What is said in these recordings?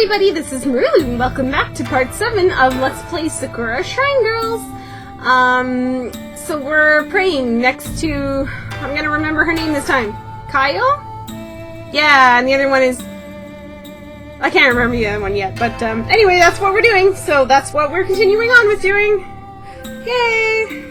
everybody, this is Merulu, and welcome back to part 7 of Let's Play Sakura Shrine Girls. So we're praying next to, I'm gonna remember her name this time, Kyle? Yeah, and the other one is, I can't remember the other one yet, but anyway, that's what we're doing, so that's what we're continuing on with doing. Yay!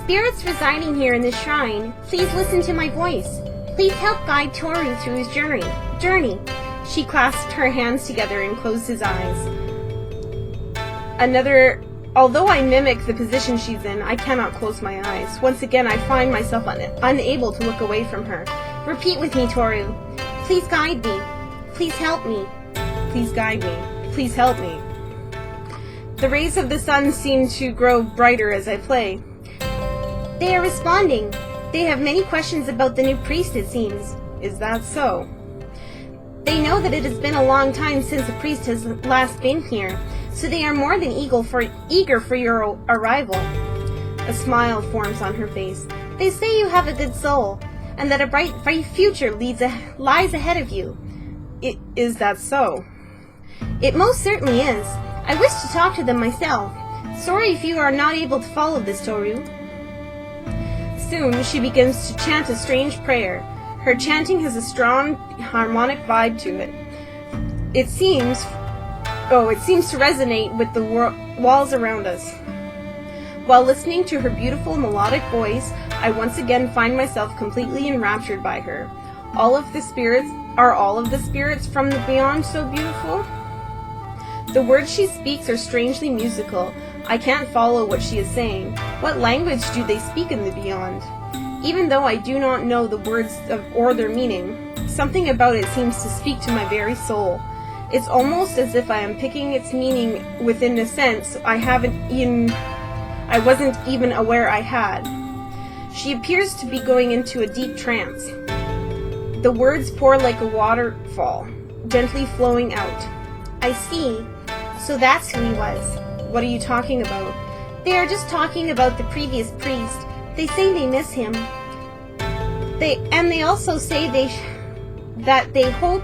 Spirits residing here in this shrine, please listen to my voice. Please help guide Toru through his journey. She clasped her hands together and closed his eyes. Although I mimic the position she's in, I cannot close my eyes. Once again, I find myself unable to look away from her. Repeat with me, Toru. Please guide me. Please help me. Please guide me. Please help me. The rays of the sun seem to grow brighter as I play. They are responding. They have many questions about the new priest, it seems. Is that so? They know that it has been a long time since the priest has last been here, so they are more than eager for your arrival. A smile forms on her face. They say you have a good soul, and that a bright future lies ahead of you. Is that so? It most certainly is. I wish to talk to them myself. Sorry if you are not able to follow this, Toru. Soon she begins to chant a strange prayer. Her chanting has a strong harmonic vibe to it. It seems to resonate with the walls around us. While listening to her beautiful melodic voice, I once again find myself completely enraptured by her. Are all of the spirits from the beyond so beautiful? The words she speaks are strangely musical. I can't follow what she is saying. What language do they speak in the beyond? Even though I do not know the words or their meaning, something about it seems to speak to my very soul. It's almost as if I am picking its meaning within a sense I wasn't even aware I had. She appears to be going into a deep trance. The words pour like a waterfall, gently flowing out. I see. So that's who he was. What are you talking about? They are just talking about the previous priest. They say they miss him. They also say that they hope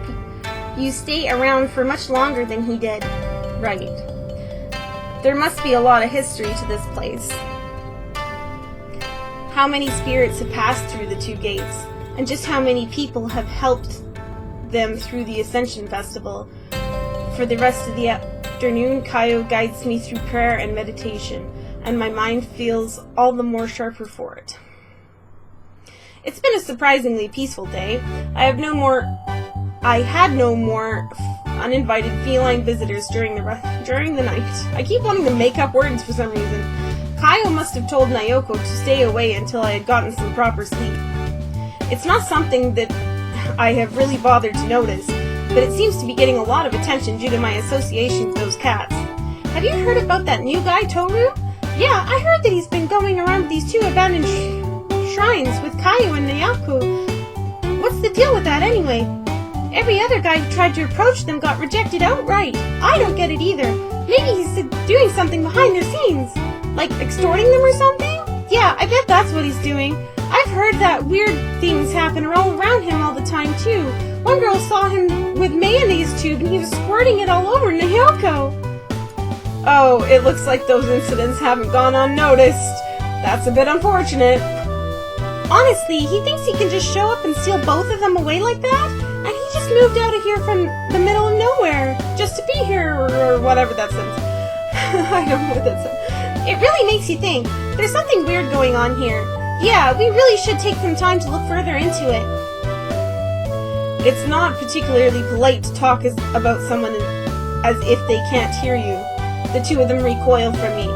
you stay around for much longer than he did. Right. There must be a lot of history to this place. How many spirits have passed through the 2 gates, and just how many people have helped them through the Ascension Festival. For the rest of the afternoon, Kaio guides me through prayer and meditation, and my mind feels all the more sharper for it. It's been a surprisingly peaceful day. I had no more uninvited feline visitors during the night. I keep wanting to make up words for some reason. Kaio must have told Naoko to stay away until I had gotten some proper sleep. It's not something that I have really bothered to notice, but it seems to be getting a lot of attention due to my association with those cats. Have you heard about that new guy, Toru? Yeah, I heard that he's been going around these 2 abandoned shrines with Kaio and Naoko. What's the deal with that anyway? Every other guy who tried to approach them got rejected outright. I don't get it either. Maybe he's doing something behind the scenes. Like extorting them or something? Yeah, I bet that's what he's doing. I've heard that weird things happen all around him all the time too. One girl saw him with mayonnaise tube and he was squirting it all over Naoko. Oh, it looks like those incidents haven't gone unnoticed. That's a bit unfortunate. Honestly, he thinks he can just show up and steal both of them away like that? And he just moved out of here from the middle of nowhere, just to be here, or whatever that says. I don't know what that says. It really makes you think. There's something weird going on here. Yeah, we really should take some time to look further into it. It's not particularly polite to talk about someone as if they can't hear you. The 2 of them recoil from me.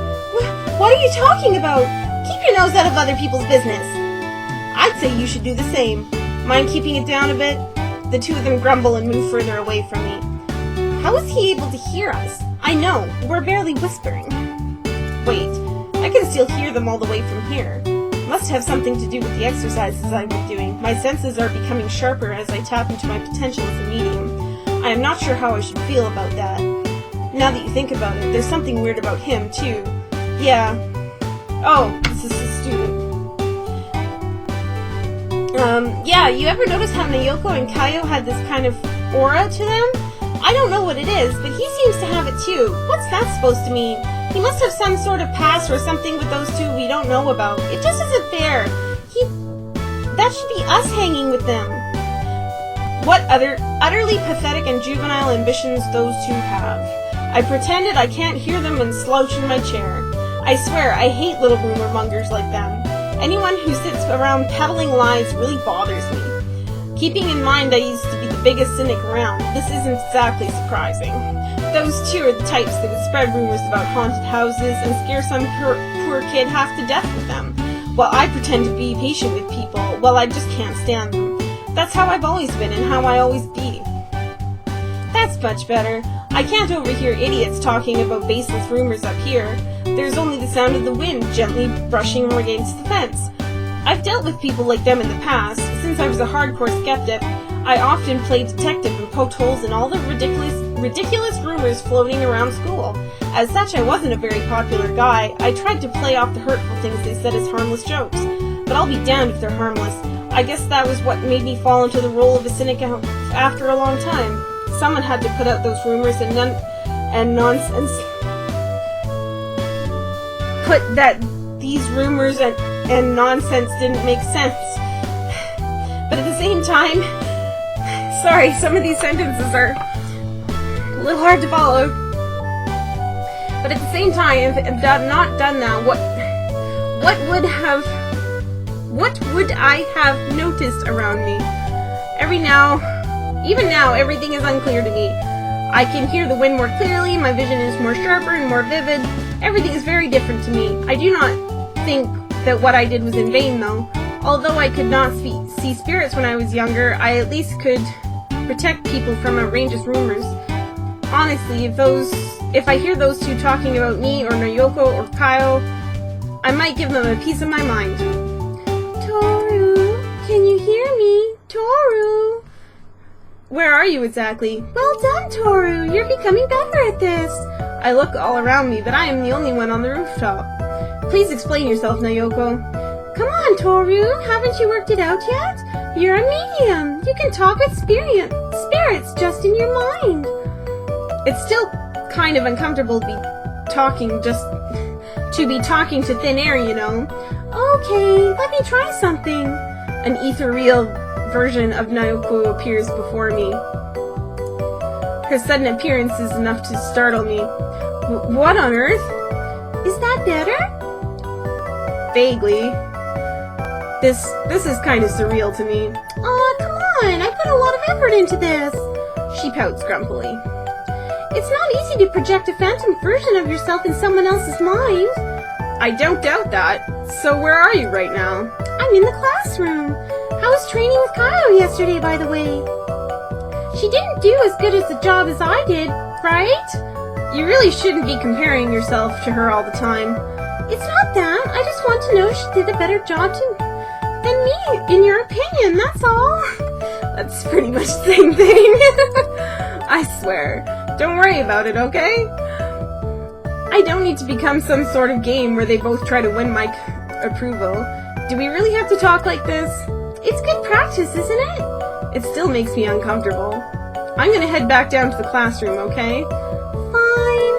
What are you talking about? Keep your nose out of other people's business. I'd say you should do the same. Mind keeping it down a bit? The 2 of them grumble and move further away from me. How is he able to hear us? I know, we're barely whispering. Wait, I can still hear them all the way from here. Must have something to do with the exercises I've been doing. My senses are becoming sharper as I tap into my potential as a medium. I am not sure how I should feel about that. Now that you think about it, there's something weird about him, too. Yeah. Oh, this is a student. Yeah, you ever notice how Nayoko and Kaio had this kind of aura to them? I don't know what it is, but he seems to have it too. What's that supposed to mean? He must have some sort of past or something with those two we don't know about. It just isn't fair. That should be us hanging with them. What utterly pathetic and juvenile ambitions those two have. I pretended I can't hear them and slouch in my chair. I swear, I hate little rumor mongers like them. Anyone who sits around peddling lies really bothers me. Keeping in mind I used to be the biggest cynic around, this isn't exactly surprising. Those two are the types that would spread rumors about haunted houses and scare some poor kid half to death with them. While I pretend to be patient with people, well, I just can't stand them. That's how I've always been and how I always be. That's much better. I can't overhear idiots talking about baseless rumors up here. There's only the sound of the wind gently brushing against the fence. I've dealt with people like them in the past. Since I was a hardcore skeptic, I often played detective and poked holes in all the ridiculous rumors floating around school. As such, I wasn't a very popular guy. I tried to play off the hurtful things they said as harmless jokes. But I'll be damned if they're harmless. I guess that was what made me fall into the role of a cynic after a long time. Someone had to put out those rumors and nonsense. Put that these rumors and nonsense didn't make sense. But at the same time, sorry, some of these sentences are a little hard to follow. But at the same time, if I'd not done that, what would I have noticed around me? Even now, everything is unclear to me. I can hear the wind more clearly, my vision is more sharper and more vivid. Everything is very different to me. I do not think that what I did was in vain, though. Although I could not see spirits when I was younger, I at least could protect people from outrageous rumors. Honestly, if I hear those two talking about me or Nayoko or Kaio, I might give them a piece of my mind. Toru, can you hear me? Toru! Where are you exactly? Well done, Toru! You're becoming better at this! I look all around me, but I am the only one on the rooftop. Please explain yourself, Nayoko. Come on, Toru! Haven't you worked it out yet? You're a medium! You can talk with spirits just in your mind! It's still kind of uncomfortable to be talking to thin air, you know. Okay, let me try something. An ethereal version of Nayoko appears before me. Her sudden appearance is enough to startle me. What on earth? Is that better? Vaguely. This is kind of surreal to me. Aw, come on, I put a lot of effort into this. She pouts grumpily. It's not easy to project a phantom version of yourself in someone else's mind. I don't doubt that. So where are you right now? I'm in the classroom. I was training with Kaio yesterday, by the way. She didn't do as good as the job as I did, right? You really shouldn't be comparing yourself to her all the time. It's not that. I just want to know if she did a better job than me, in your opinion, that's all. That's pretty much the same thing. I swear. Don't worry about it, okay? I don't need to become some sort of game where they both try to win my approval. Do we really have to talk like this? It's good practice, isn't it? It still makes me uncomfortable. I'm gonna head back down to the classroom, okay? Fine.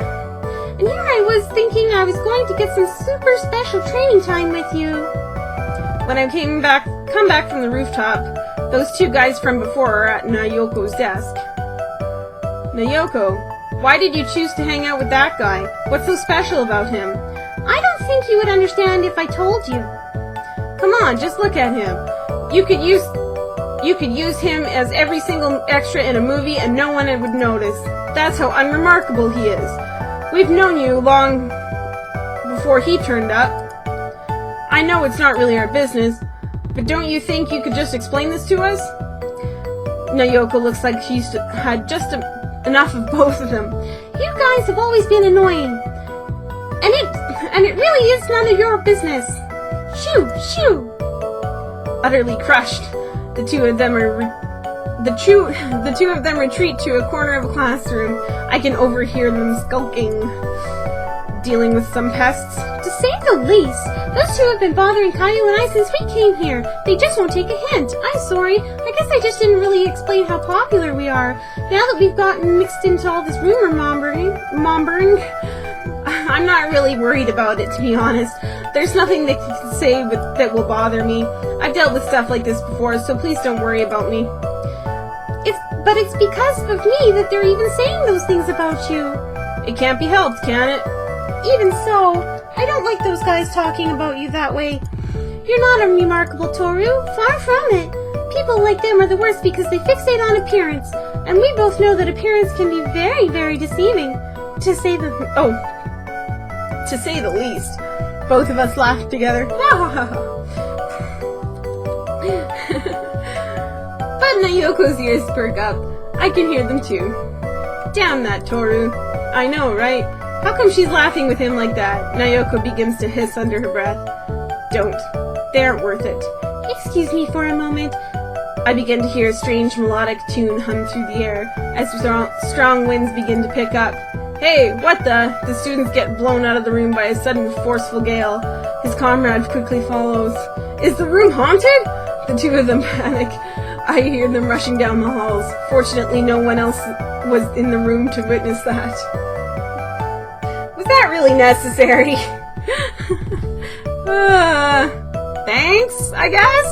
And here I was thinking I was going to get some super special training time with you. When I come back from the rooftop, those two guys from before are at Nayoko's desk. Nayoko, why did you choose to hang out with that guy? What's so special about him? I don't think you would understand if I told you. Come on, just look at him. You could use him as every single extra in a movie and no one would notice. That's how unremarkable he is. We've known you long before he turned up. I know it's not really our business, but don't you think you could just explain this to us? Nayoko looks like she's had just enough of both of them. You guys have always been annoying. And it really is none of your business. Shoo! Shoo! Utterly crushed, the two of them retreat to a corner of a classroom. I can overhear them skulking. dealing with some pests. To say the least. Those two have been bothering Caillou and I since we came here. They just won't take a hint. I'm sorry. I guess I just didn't really explain how popular we are. Now that we've gotten mixed into all this rumor mombering, I'm not really worried about it, to be honest. There's nothing they can say that will bother me. I've dealt with stuff like this before, so please don't worry about me. But it's because of me that they're even saying those things about you. It can't be helped, can it? Even so, I don't like those guys talking about you that way. You're not unremarkable, Toru. Far from it. People like them are the worst because they fixate on appearance. And we both know that appearance can be very, very deceiving. To say the least. Both of us laughed together. But Nayoko's ears perk up. I can hear them too. Damn that Toru. I know, right? How come she's laughing with him like that? Nayoko begins to hiss under her breath. Don't. They aren't worth it. Excuse me for a moment. I begin to hear a strange melodic tune hum through the air as strong winds begin to pick up. Hey, what the? The students get blown out of the room by a sudden forceful gale. His comrade quickly follows. Is the room haunted? The two of them panic. I hear them rushing down the halls. Fortunately, no one else was in the room to witness that. Was that really necessary? Thanks, I guess?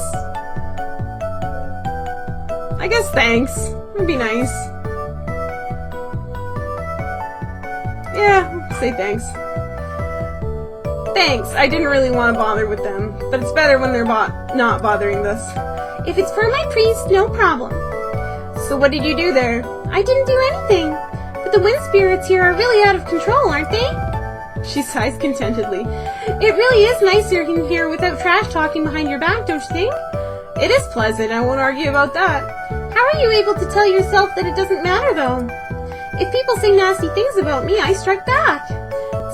I guess thanks. Would be nice. Yeah, say thanks. Thanks, I didn't really want to bother with them, but it's better when they're not bothering us. If it's for my priest, no problem. So what did you do there? I didn't do anything. But the wind spirits here are really out of control, aren't they? She sighs contentedly. It really is nicer in here without trash talking behind your back, don't you think? It is pleasant, I won't argue about that. How are you able to tell yourself that it doesn't matter, though? If people say nasty things about me, I strike back.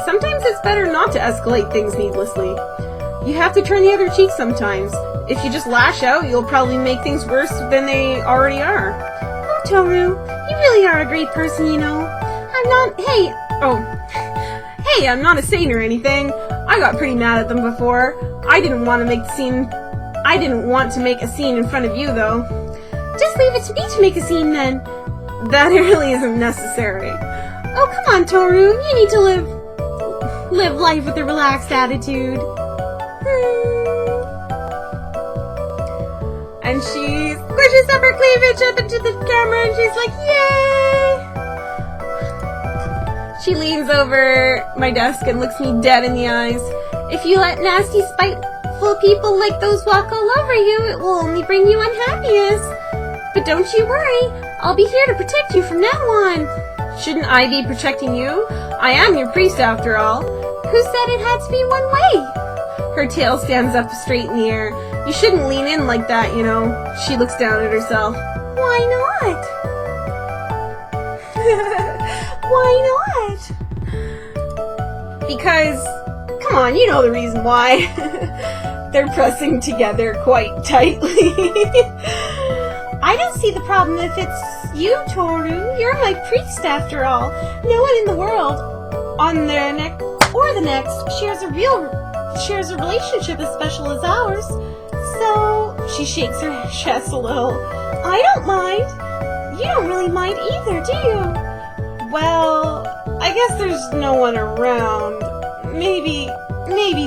Sometimes it's better not to escalate things needlessly. You have to turn the other cheek sometimes. If you just lash out, you'll probably make things worse than they already are. Oh, Toru, you really are a great person, you know. Hey, I'm not a saint or anything. I got pretty mad at them before. I didn't want to make a scene in front of you, though. Just leave it to me to make a scene, then. That really isn't necessary. Oh, come on, Toru. You need to live life with a relaxed attitude. And she squishes up her cleavage up into the camera and she's like, yay! She leans over my desk and looks me dead in the eyes. If you let nasty, spiteful people like those walk all over you, it will only bring you unhappiness. But don't you worry. I'll be here to protect you from now on. Shouldn't I be protecting you? I am your priest after all. Who said it had to be one way? Her tail stands up straight in the air. You shouldn't lean in like that, you know. She looks down at herself. Why not? Why not? Because, come on, you know the reason why. They're pressing together quite tightly. I don't see the problem if it's you, Toru. You're my priest after all. No one in the world, on their neck or the next, shares a relationship as special as ours. So, she shakes her chest a little. I don't mind. You don't really mind either, do you? Well, I guess there's no one around. Maybe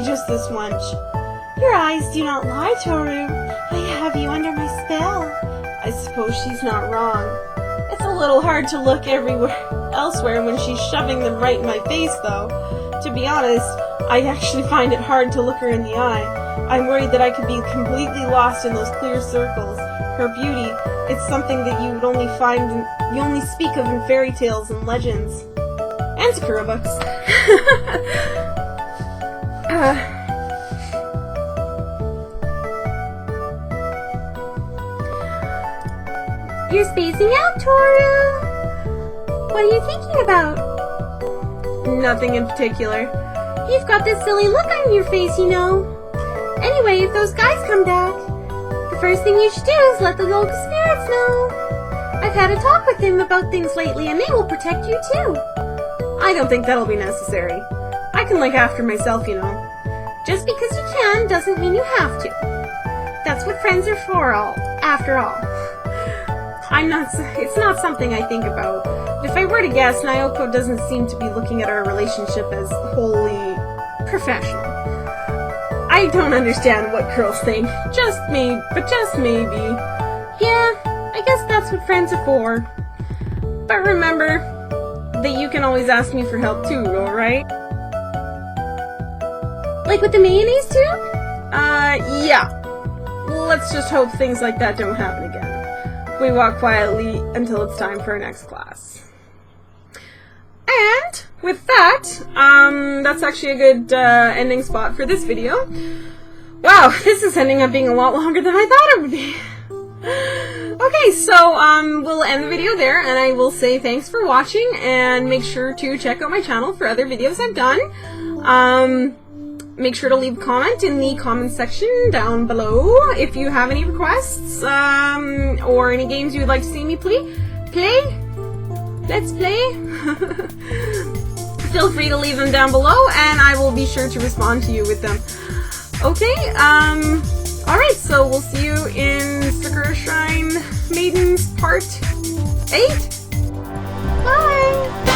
just this once. Your eyes do not lie, Toru. I have you under my spell. I suppose she's not wrong. It's a little hard to look elsewhere when she's shoving them right in my face, though. To be honest, I actually find it hard to look her in the eye. I'm worried that I could be completely lost in those clear circles. Her beauty, it's something that you only speak of in fairy tales and legends. And Sakura books. You're spacing out, Toru. What are you thinking about? Nothing in particular. You've got this silly look on your face, you know. Anyway, if those guys come back, the first thing you should do is let the local spirits know. I've had a talk with them about things lately, and they will protect you too. I don't think that'll be necessary. I can look after myself, you know. Just because you can doesn't mean you have to. That's what friends are for, after all. It's not something I think about. But if I were to guess, Naoko doesn't seem to be looking at our relationship as wholly professional. I don't understand what girls think. Just maybe. Yeah, I guess that's what friends are for. But remember that you can always ask me for help too, alright? Like with the mayonnaise too? Yeah. Let's just hope things like that don't happen again. We walk quietly until it's time for our next class. And with that, that's actually a good ending spot for this video. Wow, this is ending up being a lot longer than I thought it would be. Okay, so we'll end the video there, and I will say thanks for watching, and make sure to check out my channel for other videos I've done. Make sure to leave a comment in the comment section down below if you have any requests, or any games you would like to see me play. Let's play. Feel free to leave them down below, and I will be sure to respond to you with them. Okay, alright, so we'll see you in Sakura Shrine Maidens Part 8. Bye!